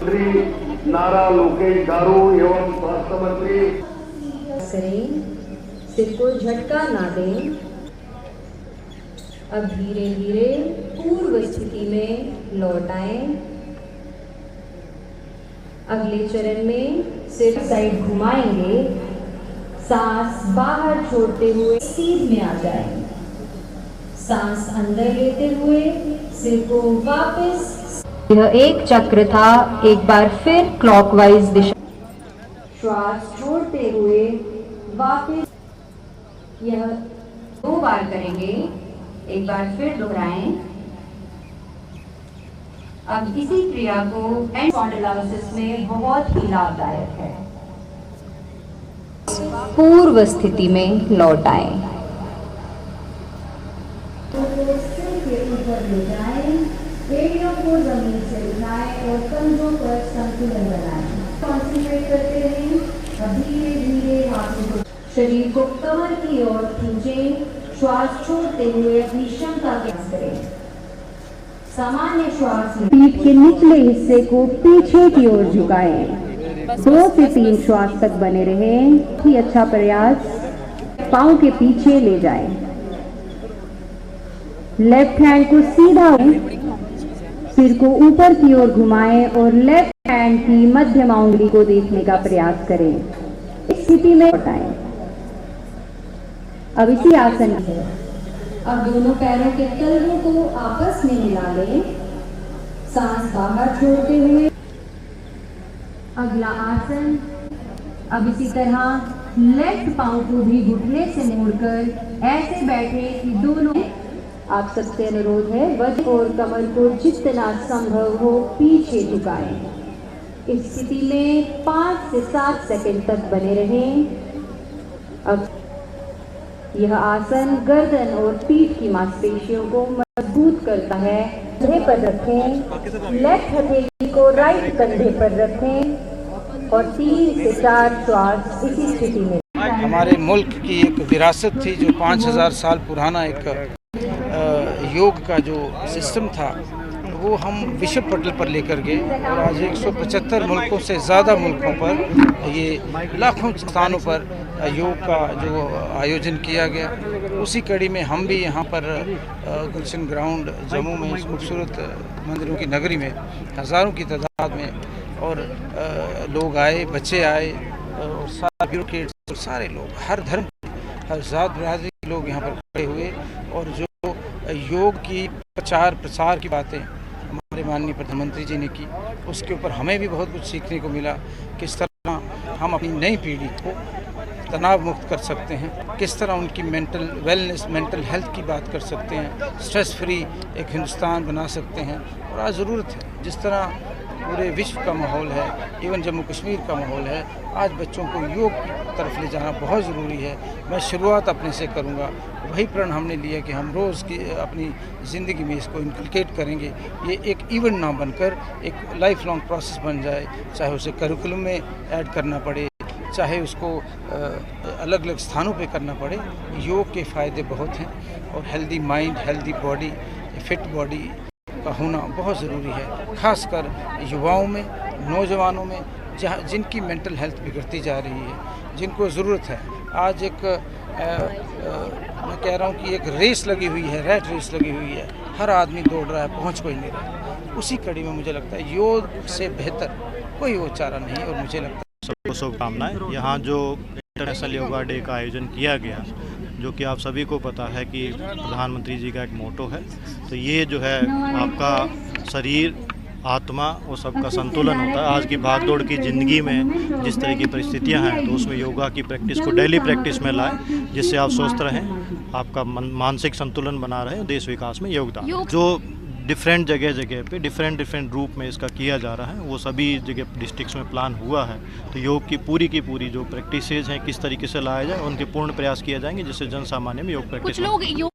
मंत्री नारा लोकेश गारू एवं स्वास्थ्य मंत्री सिर को झटका ना दें। अब धीरे धीरे पूर्व स्थिति में लौट आए। अगले चरण में सिर साइड घुमाएंगे, सांस बाहर छोड़ते हुए सीध में आ जाए। सांस अंदर लेते हुए सिर को वापस, यह एक चक्र था, एक बार फिर क्लॉकवाइज दिशा। श्वास छोड़ते हुए वापस, यह 2 बार करेंगे, एक बार फिर दोहराएं। अब इसी क्रिया को स्पॉन्डिलोसिस में बहुत ही लाभदायक है। पूर्व स्थिति में लौट आए। सिर के ऊपर ले जाएं, एड़ियों को जमीन से उठाएं और कंधों पर संतुलन बनाएं। कॉन्सेंट्रेट करते रहें। अब धीरे धीरे हाथों को शरीर को कमर की ओर खींचें। श्वास छोड़ते हुए अपनी क्षमता का प्रयास करें। सामान्य श्वास में पीठ के निचले हिस्से को पीछे की ओर झुकाएं। 2 से 3 श्वास तक बने रहें। ही अच्छा प्रयास। पांव के पीछे ले जाएं। लेफ्ट हैंड को सीधा, सिर को ऊपर की ओर घुमाएं और लेफ्ट हैंड की मध्यमा उंगली को देखने का प्रयास करें। इस स्थिति में लौटाएं। अब इसी आसन है। अब दोनों पैरों के तलवों को आपस में मिला लें, सांस बाहर छोड़ते हुए। अगला आसन, अब इसी तरह लेफ्ट पांव को भी घुटने से मोड़कर ऐसे बैठे कि दोनों, आप सबसे अनुरोध है वजन और कमर को जितना संभव हो पीछे झुकाएं। इस स्थिति में 5 से 7 सेकंड तक बने रहें। अब यह आसन गर्दन और पीठ की मांसपेशियों को मजबूत करता है। कंधे पर रखें, लेफ्ट हथेली को राइट कंधे पर रखें और 3 से 4 श्वास इसी स्थिति में। हमारे मुल्क की एक विरासत थी जो 5000 साल पुराना एक योग का जो सिस्टम था, वो हम विश्व पटल पर लेकर गए और आज 175 मुल्कों से ज़्यादा मुल्कों पर, ये लाखों स्थानों पर योग का जो आयोजन किया गया। उसी कड़ी में हम भी यहाँ पर गुलशन ग्राउंड जम्मू में इस खूबसूरत मंदिरों की नगरी में हज़ारों की तादाद में और लोग आए, बच्चे आए और सारे ब्यूरोक्रेट्स और सारे लोग, हर धर्म, हर जात बिरादरी के लोग यहाँ पर खड़े हुए और जो योग की प्रचार प्रसार की बातें हमारे माननीय प्रधानमंत्री जी ने की, उसके ऊपर हमें भी बहुत कुछ सीखने को मिला। किस तरह हम अपनी नई पीढ़ी को तनाव मुक्त कर सकते हैं, किस तरह उनकी मेंटल वेलनेस, मेंटल हेल्थ की बात कर सकते हैं, स्ट्रेस फ्री एक हिंदुस्तान बना सकते हैं। और आज ज़रूरत है, जिस तरह पूरे विश्व का माहौल है, इवन जम्मू कश्मीर का माहौल है, आज बच्चों को योग की तरफ ले जाना बहुत ज़रूरी है। मैं शुरुआत अपने से करूँगा। वही प्रण हमने लिया कि हम रोज़ की अपनी ज़िंदगी में इसको इनकलकेट करेंगे। ये एक इवेंट ना बनकर एक लाइफ लॉन्ग प्रोसेस बन जाए, चाहे उसे करिकुलम में ऐड करना पड़े, चाहे उसको अलग अलग स्थानों पे करना पड़े। योग के फ़ायदे बहुत हैं और healthy mind, healthy body, fit body का होना बहुत ज़रूरी है, ख़ासकर युवाओं में, नौजवानों में, जहाँ जिनकी मेंटल हेल्थ बिगड़ती जा रही है, जिनको ज़रूरत है। आज एक मैं कह रहा हूँ कि एक रेस लगी हुई है, रैट रेस लगी हुई है, हर आदमी दौड़ रहा है, पहुँच कोई नहीं रहा। उसी कड़ी में मुझे लगता है योग से बेहतर कोई वो चारा नहीं है। और मुझे लगता है सबको शुभकामनाएं। यहाँ जो इंटरनेशनल योगा डे का आयोजन किया गया, जो कि आप सभी को पता है कि प्रधानमंत्री जी का एक मोटो है, तो ये जो है आपका शरीर, आत्मा और सबका संतुलन होता है। आज की भागदौड़ की ज़िंदगी में जिस तरह की परिस्थितियां हैं, तो उसमें योगा की प्रैक्टिस को डेली प्रैक्टिस में लाएं, जिससे आप स्वस्थ रहें, आपका मानसिक संतुलन बना रहे और देश विकास में योगदान। जो डिफरेंट जगह पे डिफरेंट रूप में इसका किया जा रहा है, वो सभी जगह डिस्ट्रिक्ट्स में प्लान हुआ है। तो योग की पूरी जो प्रैक्टिसेज हैं, किस तरीके से लाया जाए, उनके पूर्ण प्रयास किए जाएंगे, जिससे जन सामान्य में योग प्रैक्टिस